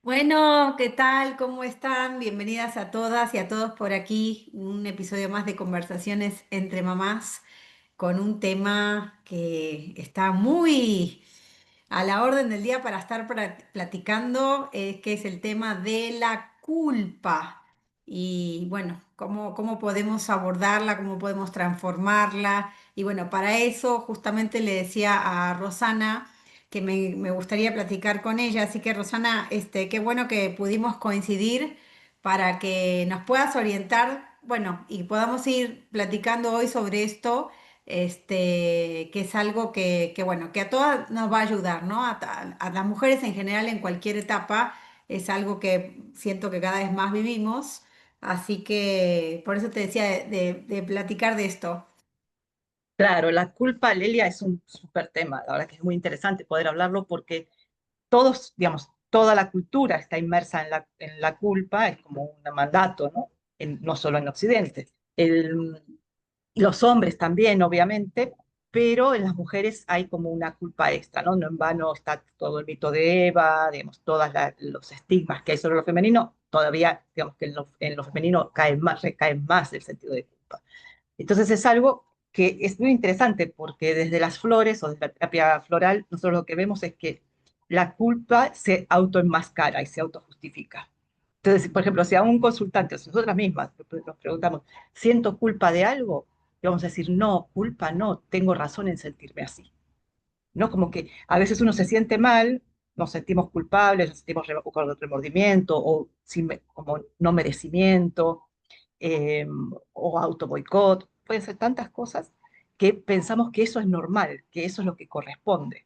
Bueno, ¿qué tal? ¿Cómo están? Bienvenidas a todas y a todos por aquí. Un episodio más de Conversaciones entre Mamás con un tema que está muy a la orden del día para estar platicando, que es el tema de la culpa. Y bueno, cómo podemos abordarla, cómo podemos transformarla. Y bueno, para eso justamente le decía a Rosana que me gustaría platicar con ella. Así que Rosana, qué bueno que pudimos coincidir para que nos puedas orientar, bueno, y podamos ir platicando hoy sobre esto, que es algo bueno, que a todas nos va a ayudar, ¿no? A las mujeres en general en cualquier etapa es algo que siento que cada vez más vivimos. Así que por eso te decía de platicar de esto. Claro, la culpa, Lelia, es un súper tema. La verdad que es muy interesante poder hablarlo porque todos, digamos, toda la cultura está inmersa en la culpa, es como un mandato, ¿no? No solo en Occidente. Los hombres también, obviamente, pero en las mujeres hay como una culpa extra, ¿no? No en vano está todo el mito de Eva, digamos, todos los estigmas que hay sobre lo femenino, todavía, digamos, que en lo femenino recae más el sentido de culpa. Entonces es algo que es muy interesante porque desde las flores o desde la terapia floral, nosotros lo que vemos es que la culpa se autoenmascara y se autojustifica. Entonces, por ejemplo, si a un consultante, o si nosotras mismas nos preguntamos, ¿siento culpa de algo? Y vamos a decir, no, culpa no, tengo razón en sentirme así. ¿No? Como que a veces uno se siente mal, nos sentimos culpables, nos sentimos con remordimiento o como no merecimiento eh, o auto boicot, pueden ser tantas cosas que pensamos que eso es normal, que eso es lo que corresponde,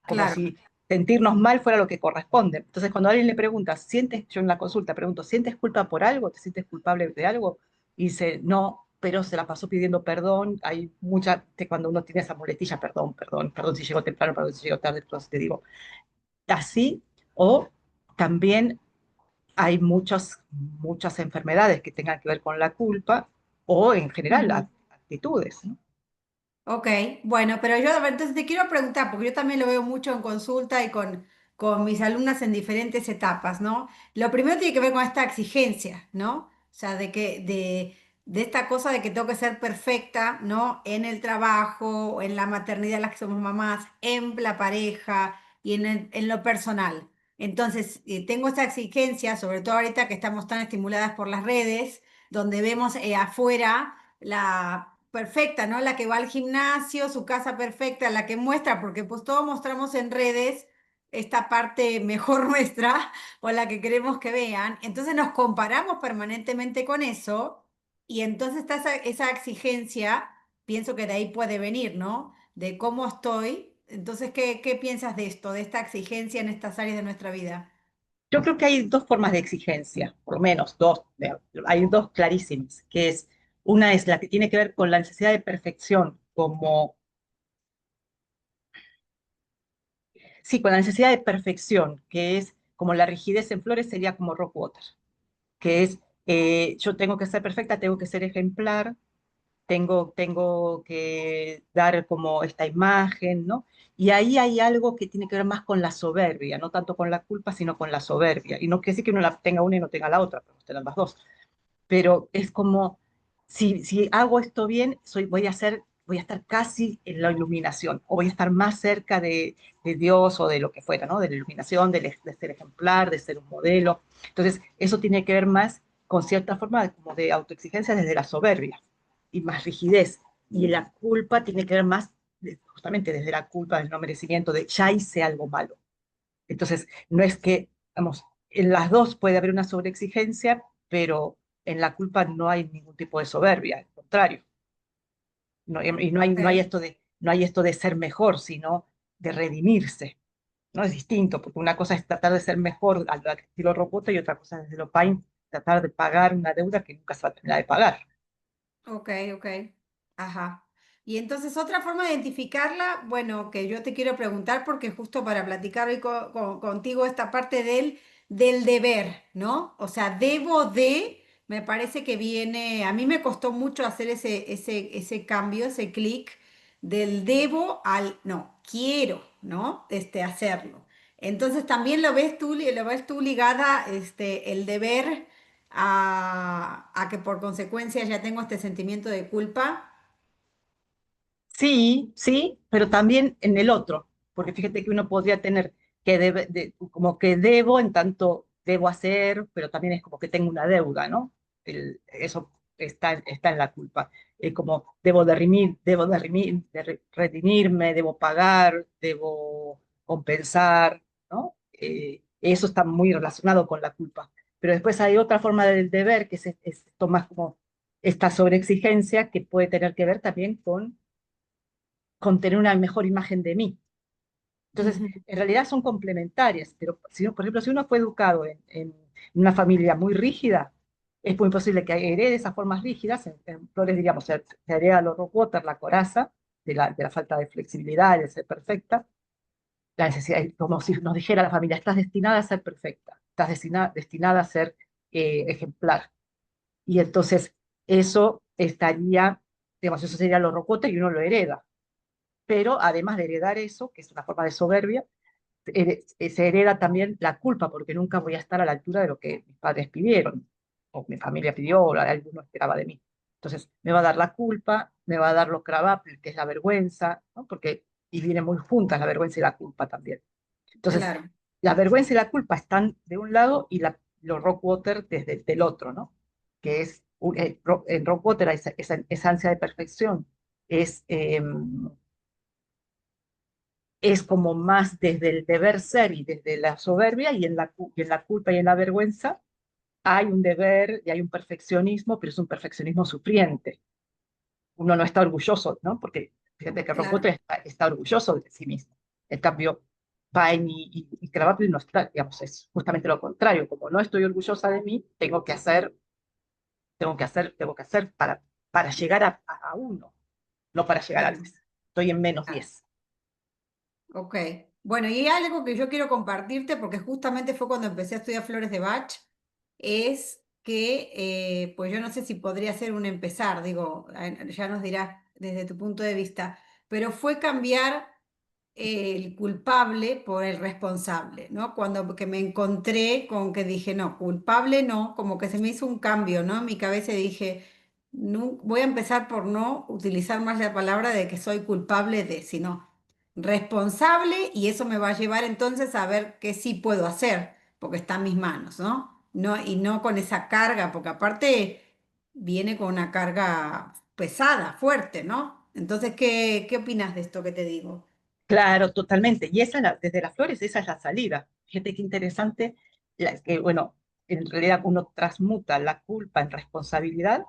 como Claro. si sentirnos mal fuera lo que corresponde. Entonces, cuando alguien le pregunta, yo en la consulta pregunto, ¿sientes culpa por algo? ¿Te sientes culpable de algo? Y dice, no, pero se la pasó pidiendo perdón. Hay cuando uno tiene esa muletilla, perdón, perdón, perdón si llego temprano, perdón si llego tarde, entonces te digo, así, o también hay muchas enfermedades que tengan que ver con la culpa o en general actitudes, ¿no? Ok, bueno, pero yo, a ver, entonces te quiero preguntar, porque yo también lo veo mucho en consulta y con mis alumnas en diferentes etapas, ¿no? Lo primero tiene que ver con esta exigencia, ¿no? O sea, de esta cosa de que tengo que ser perfecta, ¿no? En el trabajo, en la maternidad, las que somos mamás, en la pareja y en lo personal. Entonces, tengo esta exigencia, sobre todo ahorita que estamos tan estimuladas por las redes, donde vemos afuera la perfecta, ¿no? La que va al gimnasio, su casa perfecta, la que muestra, porque pues todos mostramos en redes esta parte mejor nuestra o la que queremos que vean. Entonces nos comparamos permanentemente con eso y entonces está esa exigencia, pienso que de ahí puede venir, ¿no? De cómo estoy. Entonces, ¿qué piensas de esto, de esta exigencia en estas áreas de nuestra vida? Yo creo que hay dos formas de exigencia, por lo menos dos, hay dos clarísimas, que es, una es la que tiene que ver con la necesidad de perfección, sí, con la necesidad de perfección, que es como la rigidez en flores sería como Rockwater, que es, yo tengo que ser perfecta, tengo que ser ejemplar, tengo que dar como esta imagen, ¿no? Y ahí hay algo que tiene que ver más con la soberbia, no tanto con la culpa, sino con la soberbia. Y no quiere decir que uno la tenga una y no tenga la otra, pero tener las dos. Pero es como, si hago esto bien, voy a estar casi en la iluminación, o voy a estar más cerca de Dios o de lo que fuera, ¿no? De la iluminación, de ser ejemplar, de ser un modelo. Entonces, eso tiene que ver más con cierta forma como de autoexigencia desde la soberbia y más rigidez. Y la culpa tiene que ver más justamente desde la culpa del no merecimiento, de ya hice algo malo. Entonces, no es que, vamos, en las dos puede haber una sobreexigencia, pero en la culpa no hay ningún tipo de soberbia, al contrario. Y Ok. no hay esto de ser mejor, sino de redimirse. ¿No? Es distinto, porque una cosa es tratar de ser mejor al estilo Roboto y otra cosa desde lo Pain, tratar de pagar una deuda que nunca se va a terminar de pagar. Ok, ok. Ajá. Y entonces otra forma de identificarla, bueno, que yo te quiero preguntar porque justo para platicar hoy contigo esta parte del deber, ¿no? O sea, debo de, me parece que viene, a mí me costó mucho hacer ese cambio, ese clic del debo al, no, quiero, ¿no? Hacerlo. Entonces también lo ves tú ligada el deber a que por consecuencia ya tengo este sentimiento de culpa. Sí, sí, pero también en el otro, porque fíjate que uno podría tener que como que debo, en tanto debo hacer, pero también es como que tengo una deuda, ¿no? Eso está en la culpa. Es como redimirme, debo pagar, debo compensar, ¿no? Eso está muy relacionado con la culpa. Pero después hay otra forma del deber, que es esto más como esta sobreexigencia que puede tener que ver también con tener una mejor imagen de mí. Entonces, Ujú. en realidad son complementarias, pero si, por ejemplo, si uno fue educado en una familia muy rígida, es muy posible que herede esas formas rígidas. En Flores, diríamos, se hereda los rock water, la coraza, de la falta de flexibilidad, de ser perfecta, la necesidad, como si nos dijera la familia, estás destinada a ser perfecta, estás destinada a ser ejemplar. Y entonces, eso estaría, digamos, eso sería los rock water y uno lo hereda. Pero además de heredar eso, que es una forma de soberbia, se hereda también la culpa, porque nunca voy a estar a la altura de lo que mis padres pidieron, o mi familia pidió, o alguno esperaba de mí. Entonces, me va a dar la culpa, me va a dar lo cravapel, que es la vergüenza, ¿no? Porque, y vienen muy juntas la vergüenza y la culpa también. Entonces, Claro, la vergüenza y la culpa están de un lado y los Rockwater desde del otro, ¿no? Que es, en Rockwater hay esa ansia de perfección, es, es como más desde el deber ser y desde la soberbia, y en la culpa y en la vergüenza hay un deber y hay un perfeccionismo, pero es un perfeccionismo sufriente. Uno no está orgulloso, ¿no? Porque fíjate que claro, Rocote está orgulloso de sí mismo. En cambio, Paine y Crabapple no está, digamos, es justamente lo contrario. Como no estoy orgullosa de mí, tengo que hacer para llegar a uno, no para llegar a claro. 10. Estoy en -10. Ok. Bueno, y hay algo que yo quiero compartirte, porque justamente fue cuando empecé a estudiar flores de Bach, es que, pues yo no sé si podría ser un empezar, digo, ya nos dirás desde tu punto de vista, pero fue cambiar el culpable por el responsable, ¿no? Cuando que me encontré con que dije, no, culpable no, como que se me hizo un cambio, ¿no? En mi cabeza dije, no, voy a empezar por no utilizar más la palabra de que soy culpable de, sino responsable, y eso me va a llevar entonces a ver qué sí puedo hacer, porque está en mis manos, ¿no? No, y no con esa carga, porque aparte viene con una carga pesada, fuerte, ¿no? Entonces, ¿qué opinas de esto que te digo? Claro, totalmente. Y desde las flores, esa es la salida. Fíjate qué interesante, que, bueno, en realidad uno transmuta la culpa en responsabilidad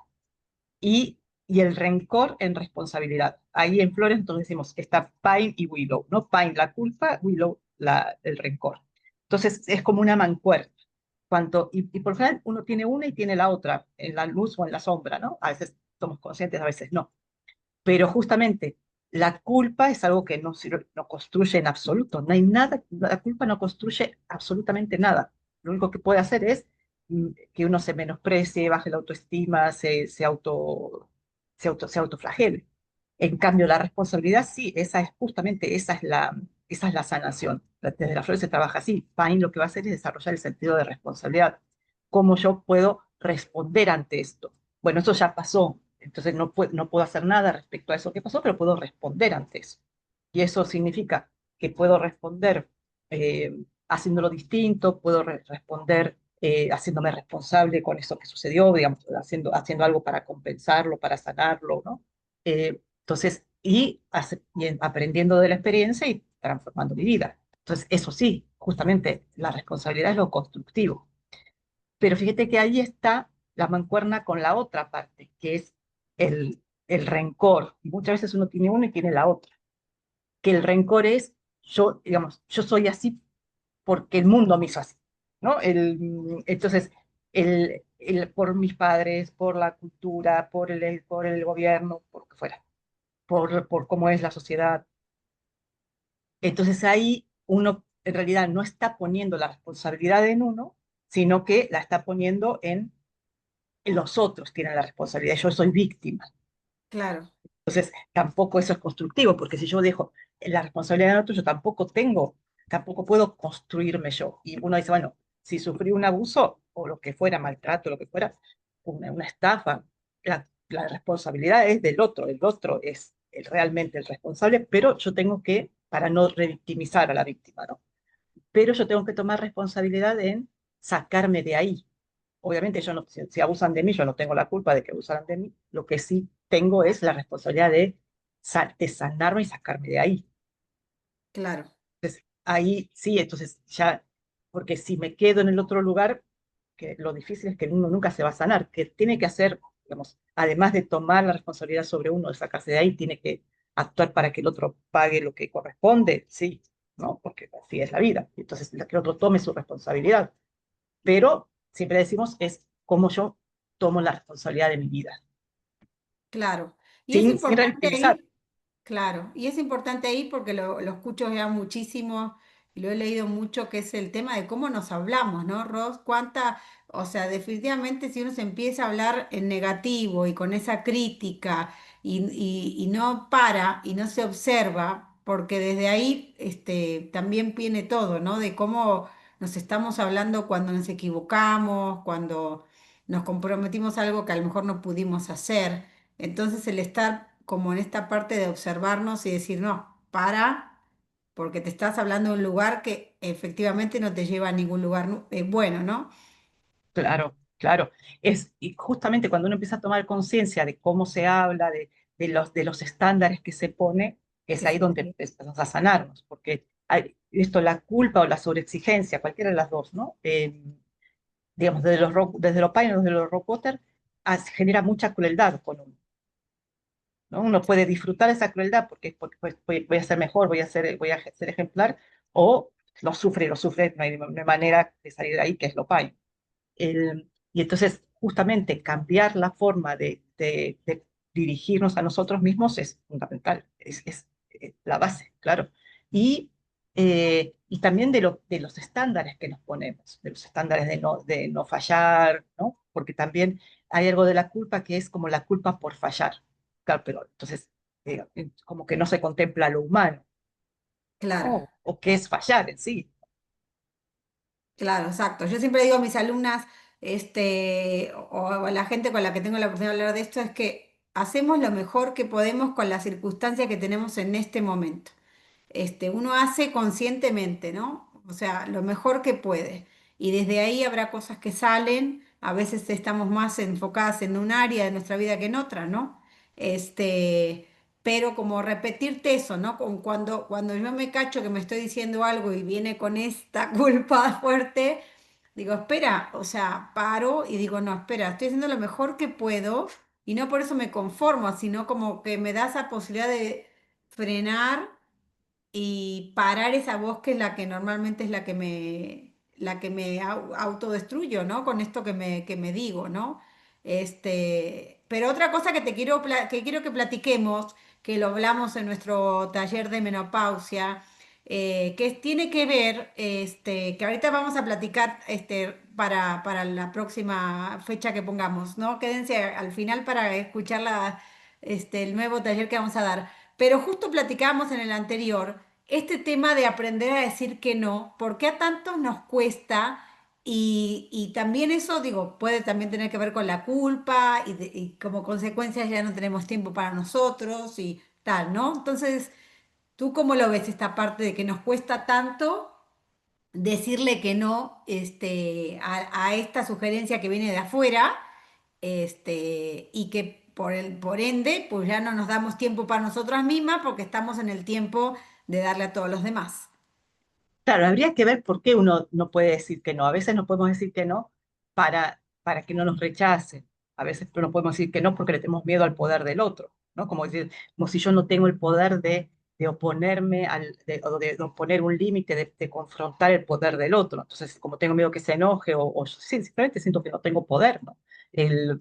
y el rencor en responsabilidad. Ahí en flores entonces decimos, está Pine y Willow, ¿no? Pine la culpa, Willow el rencor. Entonces es como una mancuerna. Y por lo general uno tiene una y tiene la otra, en la luz o en la sombra, ¿no? A veces somos conscientes, a veces no. Pero justamente la culpa es algo que no construye en absoluto, no hay nada, la culpa no construye absolutamente nada. Lo único que puede hacer es que uno se menosprecie, baje la autoestima, se autoflagele. En cambio, la responsabilidad sí, esa es la sanación. Desde las flores se trabaja así. Pain lo que va a hacer es desarrollar el sentido de responsabilidad. ¿Cómo yo puedo responder ante esto? Bueno, eso ya pasó, entonces no puedo hacer nada respecto a eso que pasó, pero puedo responder ante eso. Y eso significa que puedo responder haciéndolo distinto, puedo responder haciéndome responsable con eso que sucedió, digamos, haciendo algo para compensarlo, para sanarlo, ¿no? Entonces, aprendiendo de la experiencia y transformando mi vida. Entonces, eso sí, justamente la responsabilidad es lo constructivo. Pero fíjate que ahí está la mancuerna con la otra parte, que es el rencor. Y muchas veces uno tiene uno y tiene la otra. Que el rencor es, yo, digamos, yo soy así porque el mundo me hizo así, ¿no? Entonces, por mis padres, por la cultura, por el gobierno, por lo que fuera, por cómo es la sociedad. Entonces ahí uno en realidad no está poniendo la responsabilidad en uno, sino que la está poniendo en los otros tienen la responsabilidad, yo soy víctima. Claro, Entonces, tampoco eso es constructivo, porque si yo dejo la responsabilidad en otro, yo tampoco tengo. tampoco puedo construirme yo. Y uno dice, bueno, si sufrí un abuso o lo que fuera, maltrato, lo que fuera, una estafa, la responsabilidad es del otro, el otro es realmente el responsable, pero yo tengo que, para no revictimizar a la víctima, ¿no? Pero yo tengo que tomar responsabilidad en sacarme de ahí. Obviamente yo no, si abusan de mí, yo no tengo la culpa de que abusaran de mí, lo que sí tengo es la responsabilidad de sanarme y sacarme de ahí. Claro, Entonces, ahí sí, entonces ya, porque si me quedo en el otro lugar, que lo difícil es que uno nunca se va a sanar, que tiene que hacer, digamos, además de tomar la responsabilidad sobre uno, de sacarse de ahí, tiene que actuar para que el otro pague lo que corresponde, sí, ¿no? Porque así es la vida. Entonces, que el otro tome su responsabilidad. Pero siempre decimos es cómo yo tomo la responsabilidad de mi vida, claro. Y es sin importante revictimizar. ahí. Claro, y es importante ahí porque lo escucho ya muchísimo y lo he leído mucho, que es el tema de cómo nos hablamos, ¿no, Ros? O sea, definitivamente si uno se empieza a hablar en negativo y con esa crítica y no para y no se observa, porque desde ahí también viene todo, ¿no? De cómo nos estamos hablando cuando nos equivocamos, cuando nos comprometimos a algo que a lo mejor no pudimos hacer. Entonces el estar como en esta parte de observarnos y decir, no, para, porque te estás hablando de un lugar que efectivamente no te lleva a ningún lugar bueno, ¿no? Claro, claro. Y justamente cuando uno empieza a tomar conciencia de cómo se habla, de los estándares que se pone, es Que ahí se donde tiene. empezamos a sanarnos, porque esto, la culpa o la sobreexigencia, cualquiera de las dos, ¿no? Digamos, desde los Pioneers, desde los Rockwater, genera mucha crueldad con uno, ¿no? Uno puede disfrutar esa crueldad porque pues, voy a ser mejor, voy a ser ejemplar, o lo sufre, no hay manera de salir de ahí, que es lo payo. Y entonces, justamente, cambiar la forma de dirigirnos a nosotros mismos es fundamental, es la base, claro. Y también de los estándares que nos ponemos, de los estándares de no fallar, ¿no? Porque también hay algo de la culpa que es como la culpa por fallar. Claro, pero entonces, como que no se contempla lo humano, Claro. ¿no? O qué es fallar en sí. Claro, exacto. Yo siempre digo a mis alumnas, o a la gente con la que tengo la oportunidad de hablar de esto, es que hacemos lo mejor que podemos con las circunstancias que tenemos en este momento. Uno hace conscientemente, ¿no? O sea, lo mejor que puede. Y desde ahí habrá cosas que salen, a veces estamos más enfocadas en un área de nuestra vida que en otra, ¿no? Pero como repetirte eso, ¿no? Cuando yo me cacho que me estoy diciendo algo y viene con esta culpa fuerte, digo, espera, o sea, paro y digo, no, espera, estoy haciendo lo mejor que puedo y no por eso me conformo, sino como que me da esa posibilidad de frenar y parar esa voz que es la que normalmente es la que me autodestruyo, ¿no? Con esto que me digo, ¿no? Pero otra cosa que que quiero que platiquemos, que lo hablamos en nuestro taller de menopausia, tiene que ver, que ahorita vamos a platicar, para la próxima fecha que pongamos, ¿no? Quédense al final para escuchar el nuevo taller que vamos a dar. Pero justo platicábamos en el anterior este tema de aprender a decir que no, porque a tantos nos cuesta y también eso, digo, puede también tener que ver con la culpa y como consecuencia ya no tenemos tiempo para nosotros y tal, ¿no? Entonces, ¿tú cómo lo ves esta parte de que nos cuesta tanto decirle que no, a esta sugerencia que viene de afuera, y que por ende, pues ya no nos damos tiempo para nosotras mismas porque estamos en el tiempo de darle a todos los demás? Claro, habría que ver por qué uno no puede decir que no. A veces no podemos decir que no para que no nos rechacen. A veces no podemos decir que no porque le tenemos miedo al poder del otro, ¿no? Como decir, como si yo no tengo el poder de oponerme o de oponer un límite, de confrontar el poder del otro. Entonces, como tengo miedo que se enoje o sí, simplemente siento que no tengo poder, ¿no? El,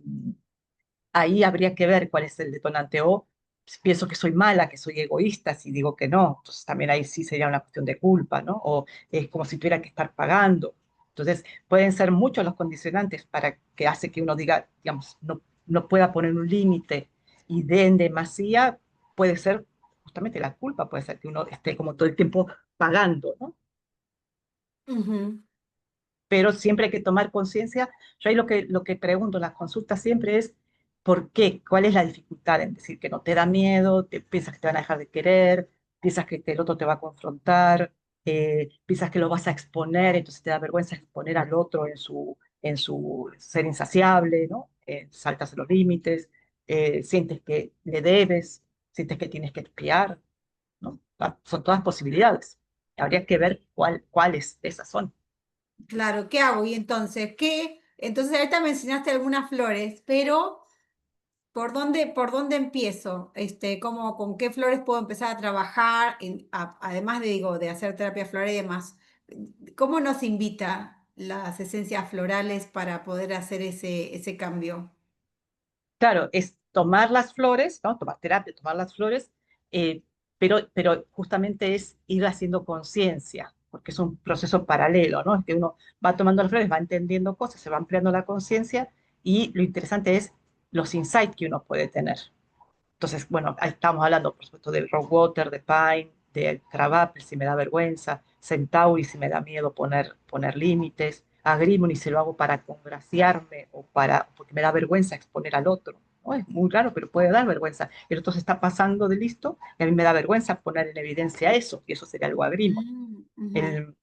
ahí habría que ver cuál es el detonante. O si pienso que soy mala, que soy egoísta, si digo que no, entonces también ahí sí sería una cuestión de culpa, ¿no? O es como si tuviera que estar pagando. Entonces, pueden ser muchos los condicionantes para que hace que uno diga, digamos, no pueda poner un límite y de en demasía puede ser justamente la culpa, puede ser que uno esté como todo el tiempo pagando, ¿no? Ujú. Pero siempre hay que tomar conciencia. Yo ahí lo que pregunto en las consultas siempre es, ¿por qué? ¿Cuál es la dificultad en decir que no te da miedo, te piensas que te van a dejar de querer, piensas que el otro te va a confrontar, piensas que lo vas a exponer, entonces te da vergüenza exponer al otro en su ser insaciable, ¿no? Saltas los límites, sientes que le debes, sientes que tienes que espiar, ¿no? Son todas posibilidades. Habría que ver cuáles de esas son. Claro, ¿qué hago? Y entonces, ¿qué? Entonces ahorita me enseñaste algunas flores, pero ¿por dónde empiezo? ¿Con qué flores puedo empezar a trabajar? Además digo, de hacer terapia floral y demás. ¿Cómo nos invita las esencias florales para poder hacer ese cambio? Claro, es tomar las flores, ¿no? Tomar terapia, tomar las flores, eh, pero justamente es ir haciendo conciencia, porque es un proceso paralelo, ¿no? Es que uno va tomando las flores, va entendiendo cosas, se va ampliando la conciencia y lo interesante es los insights que uno puede tener. Entonces, bueno, ahí estamos hablando, por supuesto, de Rockwater, de Pine, de Crabapple, si me da vergüenza, Centauri, si me da miedo poner límites, Agrimony, si lo hago para congraciarme o porque me da vergüenza exponer al otro. ¿No? Es muy raro, pero puede dar vergüenza. El otro se está pasando de listo y a mí me da vergüenza poner en evidencia eso, y eso sería algo Agrimony. Mm, ujú. El,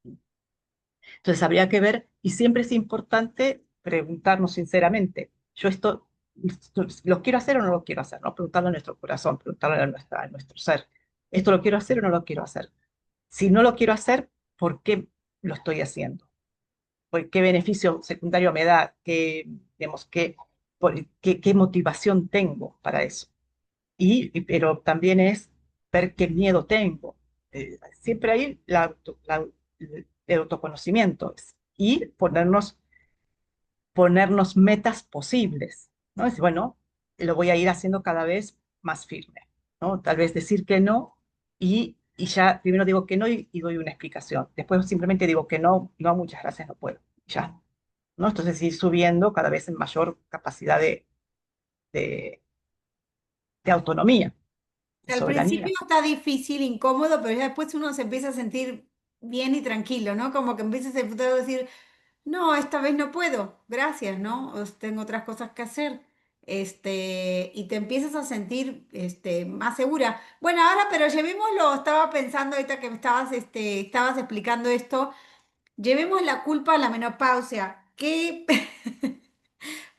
entonces habría que ver, y siempre es importante preguntarnos sinceramente, yo esto lo quiero hacer o no lo quiero hacer, ¿no? Preguntarlo a nuestro corazón, preguntarlo a nuestro ser. ¿Esto lo quiero hacer o no lo quiero hacer? Si no lo quiero hacer, ¿por qué lo estoy haciendo? ¿Qué beneficio secundario me da? Digamos, qué motivación tengo para eso? Pero también es ver qué miedo tengo. Siempre hay el autoconocimiento y ponernos metas posibles, ¿no? Es, bueno, lo voy a ir haciendo cada vez más firme, ¿no? Tal vez decir que no y ya primero digo que no y doy una explicación. Después simplemente digo que no, no, muchas gracias, no puedo. Ya, ¿no? Entonces ir subiendo cada vez en mayor capacidad de, de autonomía, de Al principio soberanía. está difícil, incómodo, pero ya después uno se empieza a sentir bien y tranquilo, ¿no? Como que empiezas a decir, no, esta vez no puedo, gracias, ¿no? Tengo otras cosas que hacer. Y te empiezas a sentir más segura. Bueno, ahora, pero llevémoslo, estaba pensando ahorita que me estabas explicando esto, llevemos la culpa a la menopausia. ¿Qué?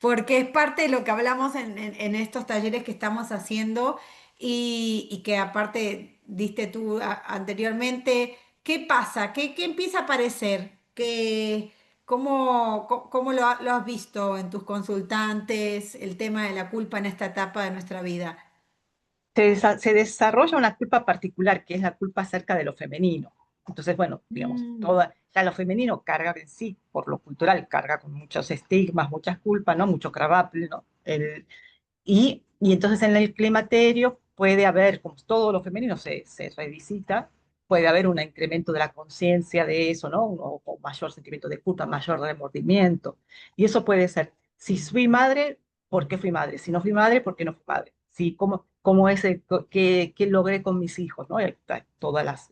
Porque es parte de lo que hablamos en estos talleres que estamos haciendo y que aparte diste tú anteriormente. ¿Qué pasa? ¿Qué empieza a aparecer? ¿Cómo lo has visto en tus consultantes, el tema de la culpa en esta etapa de nuestra vida? Se desarrolla una culpa particular, que es la culpa acerca de lo femenino. Entonces, bueno, digamos, Mm, ya lo femenino carga en sí, por lo cultural, carga con muchos estigmas, muchas culpas, ¿no? Mucho cravapple, ¿no? Y entonces en el climaterio puede haber, como todo lo femenino se revisita, puede haber un incremento de la conciencia de eso, ¿no? O mayor sentimiento de culpa, mayor remordimiento. Y eso puede ser, si fui madre, ¿por qué fui madre? Si no fui madre, ¿por qué no fui madre? Si, ¿cómo es qué logré con mis hijos, ¿no? Todas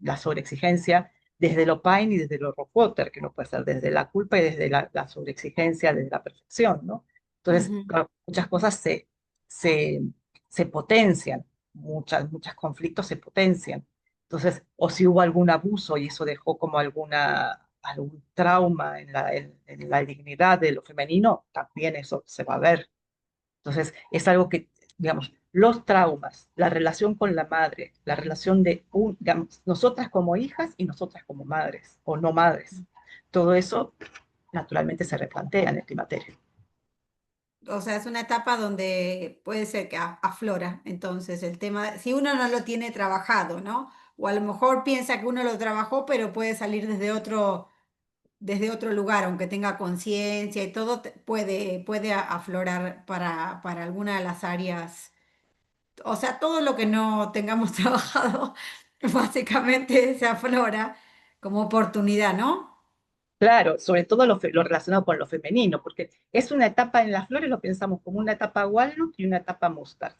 la sobreexigencia desde lo Pine y desde lo Rockwater, que no puede ser desde la culpa y desde la sobreexigencia, desde la perfección, ¿no? Entonces, ujú. claro, muchas cosas se, se potencian, muchos conflictos se potencian. Entonces, o si hubo algún abuso y eso dejó como algún trauma en la dignidad de lo femenino, también eso se va a ver. Entonces, es algo que, digamos, los traumas, la relación con la madre, la relación digamos, nosotras como hijas y nosotras como madres o no madres, todo eso naturalmente se replantea en el climaterio. O sea, es una etapa donde puede ser que aflora, entonces el tema, si uno no lo tiene trabajado, ¿no? O a lo mejor piensa que uno lo trabajó, pero puede salir desde otro lugar, aunque tenga conciencia y todo, puede aflorar para alguna de las áreas. O sea, todo lo que no tengamos trabajado, básicamente se aflora como oportunidad, ¿no? Claro, sobre todo lo relacionado con lo femenino, porque es una etapa en las flores, lo pensamos como una etapa walnut y una etapa mustard,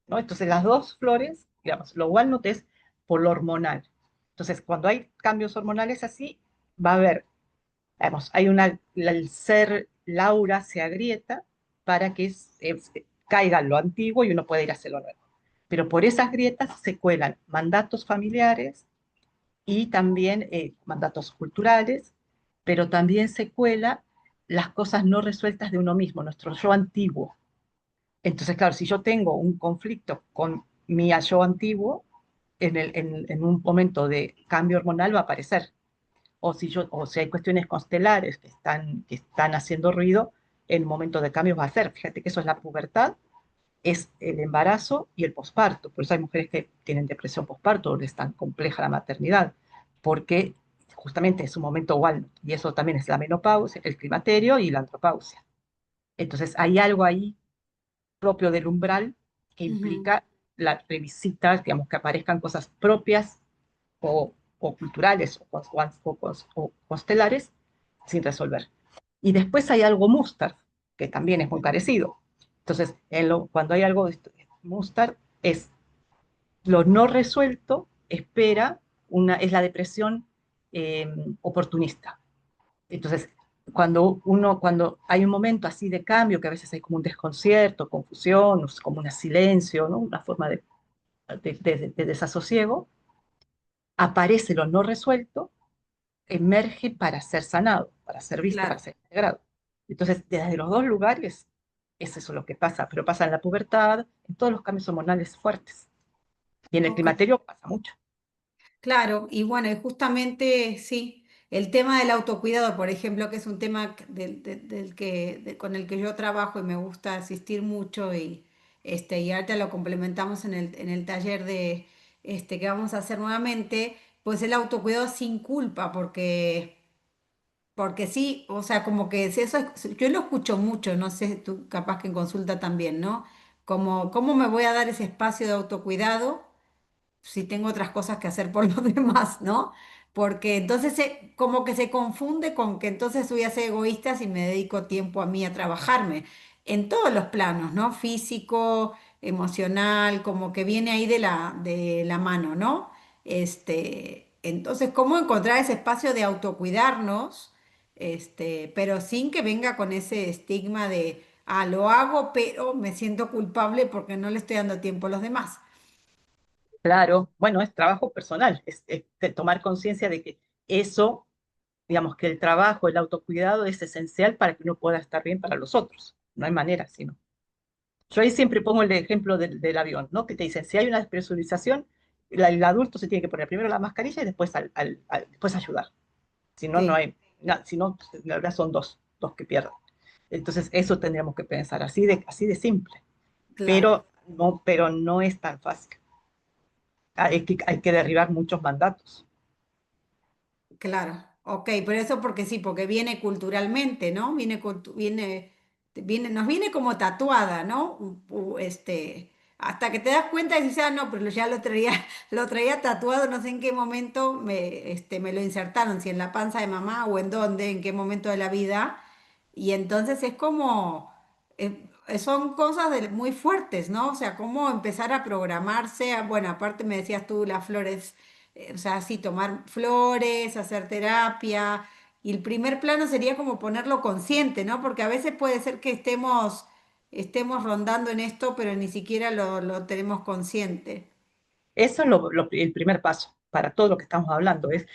¿no? Entonces las dos flores, digamos, lo walnut es por lo hormonal. Entonces, cuando hay cambios hormonales así, va a haber, digamos, el ser Laura se agrieta para que caiga lo antiguo y uno pueda ir hacia lo nuevo. Pero por esas grietas se cuelan mandatos familiares y también mandatos culturales, pero también se cuela las cosas no resueltas de uno mismo, nuestro yo antiguo. Entonces, claro, si yo tengo un conflicto con mi yo antiguo, en un momento de cambio hormonal va a aparecer. O si hay cuestiones constelares que están haciendo ruido, en un momento de cambio va a ser. Fíjate que eso es la pubertad, es el embarazo y el posparto. Por eso hay mujeres que tienen depresión posparto, o es tan compleja la maternidad, porque justamente es un momento igual, y eso también es la menopausia, el climaterio y la andropausia. Entonces hay algo ahí propio del umbral que Ujú, implica la revisita, digamos, que aparezcan cosas propias o culturales o constelares sin resolver. Y después hay algo Mustard, que también es muy parecido. Entonces, cuando hay algo de Mustard, es lo no resuelto, espera, es la depresión eh, oportunista. Entonces, cuando hay un momento así de cambio, que a veces hay como un desconcierto, confusión, como un silencio, ¿no? Una forma de desasosiego, aparece lo no resuelto, emerge para ser sanado, para ser visto, para claro. ser integrado. Entonces, desde los dos lugares, es eso lo que pasa, pero pasa en la pubertad, en todos los cambios hormonales fuertes. Y en el Ok. climaterio pasa mucho. Claro, y bueno, y justamente sí, el tema del autocuidado, por ejemplo, que es un tema con el que yo trabajo y me gusta asistir mucho y ahorita lo complementamos en el taller que vamos a hacer nuevamente, pues el autocuidado sin culpa, porque sí, o sea, como que si eso yo lo escucho mucho, no sé, tú capaz que en consulta también, ¿no? Como, ¿cómo me voy a dar ese espacio de autocuidado si tengo otras cosas que hacer por los demás, ¿no? Porque entonces como que se confunde con que entonces voy a ser egoísta si me dedico tiempo a mí a trabajarme, en todos los planos, ¿no? Físico, emocional, como que viene ahí de la mano, ¿no? Entonces, ¿cómo encontrar ese espacio de autocuidarnos, pero sin que venga con ese estigma de, ah, lo hago, pero me siento culpable porque no le estoy dando tiempo a los demás? Claro, bueno, es trabajo personal, es de tomar conciencia de que eso, digamos que el trabajo, el autocuidado es esencial para que uno pueda estar bien para los otros. No hay manera, sino. Yo ahí siempre pongo el ejemplo del avión, ¿no? Que te dicen, si hay una despresurización, el adulto se tiene que poner primero la mascarilla y después, después ayudar. Si no, no Sí. hay, si no, pues, la verdad son dos que pierden. Entonces, eso tendríamos que pensar, así de simple. Claro, Pero no es tan fácil. Hay que derribar muchos mandatos. claro. Ok, pero eso porque sí, porque viene culturalmente, ¿no? Nos viene como tatuada, ¿no? Hasta que te das cuenta y dices, ah, no, pero ya lo traía tatuado, no sé en qué momento me lo insertaron, si en la panza de mamá o en dónde, en qué momento de la vida. Y entonces es como, son cosas muy fuertes, ¿no? O sea, cómo empezar a programarse. Bueno, aparte me decías tú, las flores, o sea, sí, tomar flores, hacer terapia. Y el primer plano sería como ponerlo consciente, ¿no? Porque a veces puede ser que estemos rondando en esto, pero ni siquiera lo tenemos consciente. Eso es el primer paso para todo lo que estamos hablando, es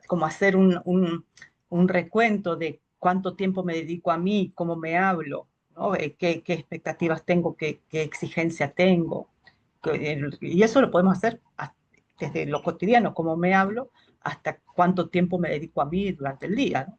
como hacer un recuento de cuánto tiempo me dedico a mí, cómo me hablo, ¿no? Qué expectativas tengo, qué exigencia tengo. Y eso lo podemos hacer desde lo cotidiano, cómo me hablo, hasta cuánto tiempo me dedico a mí durante el día, ¿no?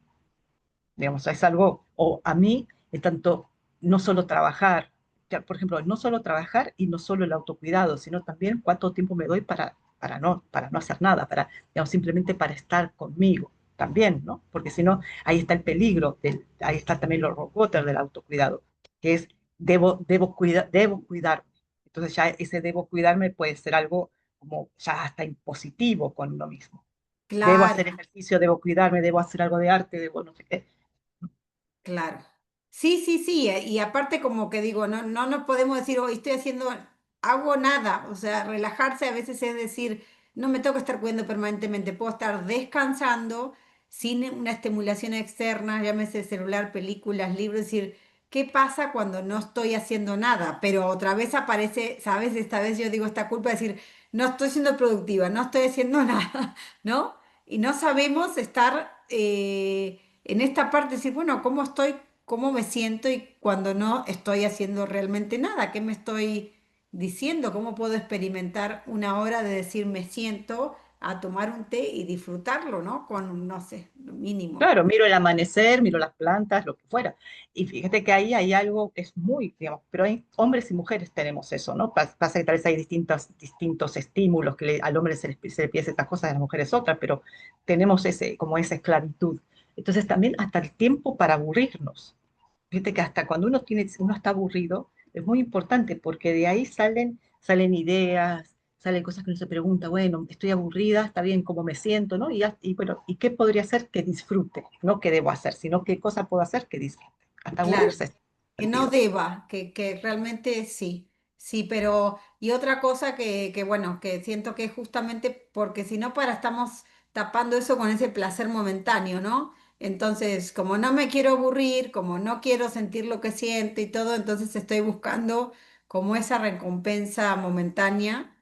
Digamos, es algo, o a mí, es tanto, no solo trabajar, ya, por ejemplo, no solo trabajar y no solo el autocuidado, sino también cuánto tiempo me doy para no hacer nada, digamos, simplemente para estar conmigo también, ¿no? Porque si no, ahí está el peligro, ahí está también los robots del autocuidado, que es debo cuidarme. Entonces ya ese debo cuidarme puede ser algo como ya hasta impositivo con uno mismo. Debo Claro. hacer ejercicio, debo cuidarme, debo hacer algo de arte, debo no sé qué. Claro. Sí, sí, sí. Y aparte como que digo, no nos podemos decir, hoy estoy haciendo, hago nada. O sea, relajarse a veces es decir, no me tengo que estar cuidando permanentemente, puedo estar descansando sin una estimulación externa, llámese celular, películas, libros, es decir, ¿qué pasa cuando no estoy haciendo nada? Pero otra vez aparece, ¿sabes? Esta vez yo digo esta culpa de decir, no estoy siendo productiva, no estoy haciendo nada, ¿no? Y no sabemos estar en esta parte, decir, bueno, ¿cómo estoy? ¿Cómo me siento? Y cuando no estoy haciendo realmente nada, ¿qué me estoy diciendo? ¿Cómo puedo experimentar una hora de decir me siento a tomar un té y disfrutarlo, ¿no? Con, no sé, lo mínimo. Claro, miro el amanecer, miro las plantas, lo que fuera. Y fíjate que ahí hay algo que es muy, digamos, pero hay hombres y mujeres tenemos eso, ¿no? Pasa que tal vez hay distintos estímulos, que al hombre se le pide estas cosas, a las mujeres otras, pero tenemos como esa esclavitud. Entonces también hasta el tiempo para aburrirnos. Fíjate que hasta cuando uno está aburrido, es muy importante porque de ahí salen ideas, salen cosas que uno se pregunta, bueno, estoy aburrida, está bien cómo me siento, ¿no? Y bueno, ¿y qué podría hacer que disfrute? No qué debo hacer, sino qué cosa puedo hacer que disfrute. Hasta Claro, aburrirse es que no divertido. deba, que realmente sí, sí, pero y otra cosa bueno, que siento que es justamente porque si no para estamos tapando eso con ese placer momentáneo, ¿no? Entonces, como no me quiero aburrir, como no quiero sentir lo que siento y todo, entonces estoy buscando como esa recompensa momentánea,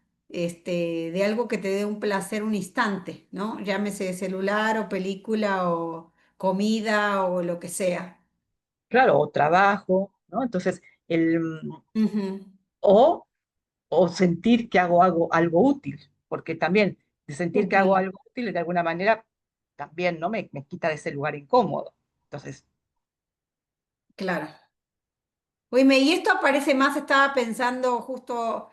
de algo que te dé un placer un instante, ¿no? Llámese celular o película o comida o lo que sea. Claro, o trabajo, ¿no? Entonces, Ujú. o, o sentir que hago algo útil, porque también de sentir que hago Útil, algo útil de alguna manera también, ¿no? Me quita de ese lugar incómodo. Entonces, claro. Oíme, y esto aparece más, estaba pensando justo,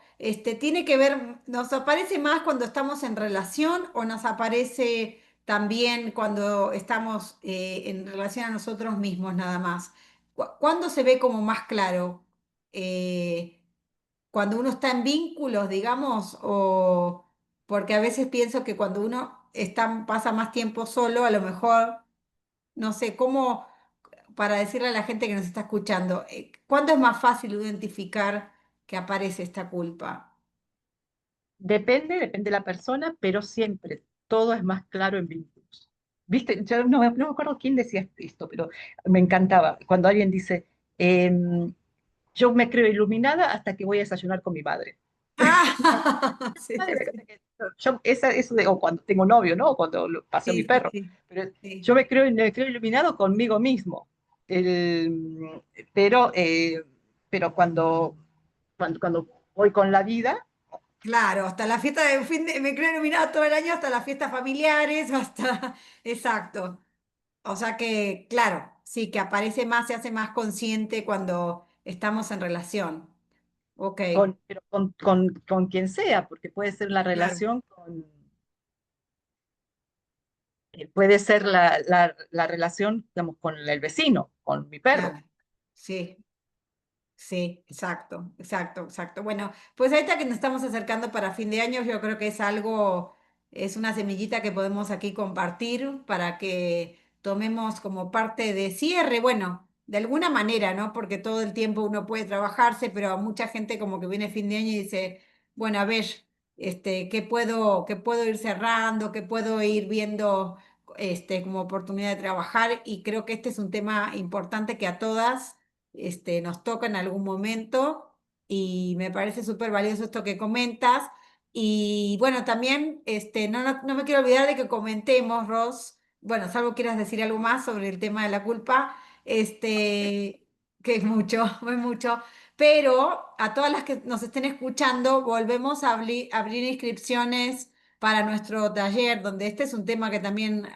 tiene que ver, ¿nos aparece más cuando estamos en relación o nos aparece también cuando estamos en relación a nosotros mismos nada más? ¿Cuándo se ve como más claro? Eh, Cuando uno está en vínculos, digamos, o porque a veces pienso que cuando uno pasa más tiempo solo, a lo mejor, no sé, ¿cómo? Para decirle a la gente que nos está escuchando, ¿cuándo es más fácil identificar que aparece esta culpa? depende de la persona, pero siempre todo es más claro en vínculos. ¿Viste? Yo no me acuerdo quién decía esto, pero me encantaba cuando alguien dice, yo me creo iluminada hasta que voy a desayunar con mi madre. Ah, sí, sí, Madre, sí, eso de, o cuando tengo novio, ¿no? O cuando paseo mi sí, sí, perro. sí, Pero yo sí. me creo iluminado conmigo mismo. El- pero pero cuando voy con la vida, Claro, hasta la fiesta de fin de, me creo iluminada todo el año, hasta las fiestas familiares, hasta, exacto. O sea que, claro, sí, que aparece más, se hace más consciente cuando estamos en relación. Ok, pero con quien sea, porque puede ser la claro, relación puede ser la relación, digamos, con el vecino, con mi perro. claro, sí. Sí, exacto, exacto, exacto. Bueno, pues ahorita que nos estamos acercando para fin de año, yo creo que es algo, es una semillita que podemos aquí compartir para que tomemos como parte de cierre, bueno, de alguna manera, ¿no? Porque todo el tiempo uno puede trabajarse, pero a mucha gente como que viene fin de año y dice, bueno, a ver, qué puedo ir cerrando, qué puedo ir viendo, como oportunidad de trabajar? Y creo que este es un tema importante que a todas nos toca en algún momento y me parece súper valioso esto que comentas. Y bueno, también no me quiero olvidar de que comentemos, Ross, bueno, salvo quieras decir algo más sobre el tema de la culpa, que es mucho, es mucho, pero a todas las que nos estén escuchando, volvemos a abrir inscripciones para nuestro taller, donde este es un tema que también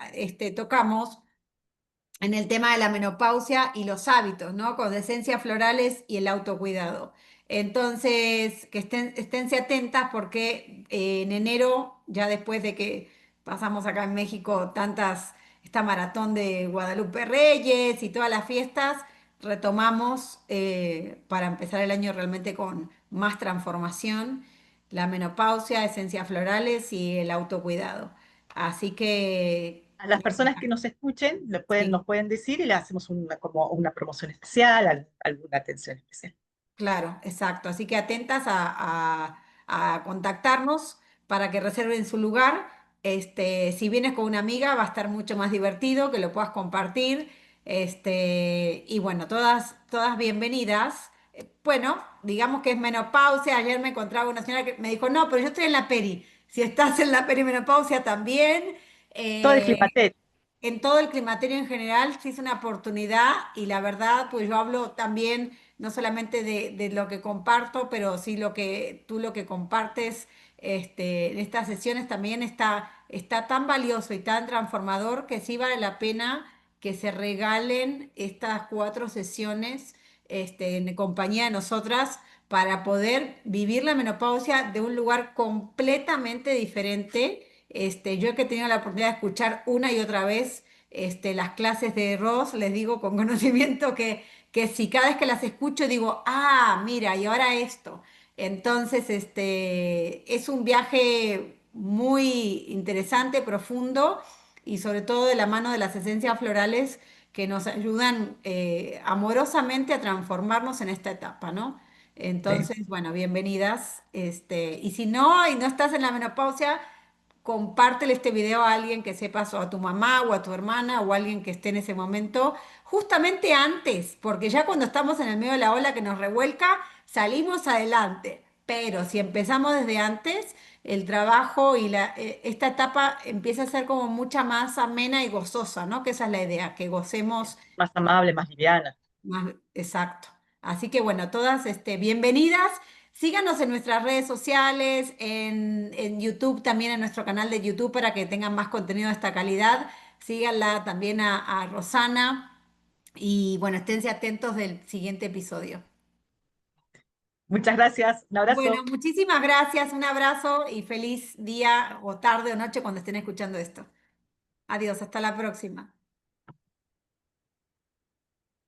tocamos en el tema de la menopausia y los hábitos, ¿no? Con esencias florales y el autocuidado. Entonces, que esténse atentas porque en enero, ya después de que pasamos acá en México esta maratón de Guadalupe Reyes y todas las fiestas, retomamos para empezar el año realmente con más transformación, la menopausia, esencias florales y el autocuidado. Así que, A las personas que nos escuchen sí. nos pueden decir y le hacemos como una promoción especial, alguna atención especial. Claro, exacto. Así que atentas a contactarnos para que reserven su lugar Si vienes con una amiga va a estar mucho más divertido, que lo puedas compartir. Y bueno, todas bienvenidas. Bueno, digamos que es menopausia. Ayer me encontraba una señora que me dijo, no, pero yo estoy en la peri. Si estás en la perimenopausia también. Todo el Eh, climaterio. en todo el climaterio en general, sí es una oportunidad y la verdad, pues yo hablo también no solamente de lo que comparto, pero sí lo que tú lo que compartes en estas sesiones también está tan valioso y tan transformador que sí vale la pena que se regalen estas 4 sesiones en compañía de nosotras para poder vivir la menopausia de un lugar completamente diferente. Yo que he tenido la oportunidad de escuchar una y otra vez las clases de Ross, les digo con conocimiento que si cada vez que las escucho digo, ah, mira, y ahora esto. Entonces, es un viaje muy interesante, profundo y sobre todo de la mano de las esencias florales que nos ayudan amorosamente a transformarnos en esta etapa, ¿no? Sí. Entonces, bueno, bienvenidas. Y si no, y no estás en la menopausia, compártele este video a alguien que sepas, o a tu mamá, o a tu hermana, o a alguien que esté en ese momento, justamente antes, porque ya cuando estamos en el medio de la ola que nos revuelca, salimos adelante. Pero si empezamos desde antes, el trabajo y esta etapa empieza a ser como mucha más amena y gozosa, ¿no? Que esa es la idea, que gocemos Más amable, más liviana. más, exacto. Así que bueno, todas bienvenidas. Síganos en nuestras redes sociales, en YouTube, también en nuestro canal de YouTube para que tengan más contenido de esta calidad. Síganla también a Rosana y bueno, esténse atentos del siguiente episodio. Muchas gracias. Un Bueno, abrazo. muchísimas gracias, un abrazo y feliz día o tarde o noche cuando estén escuchando esto. Adiós, hasta la próxima.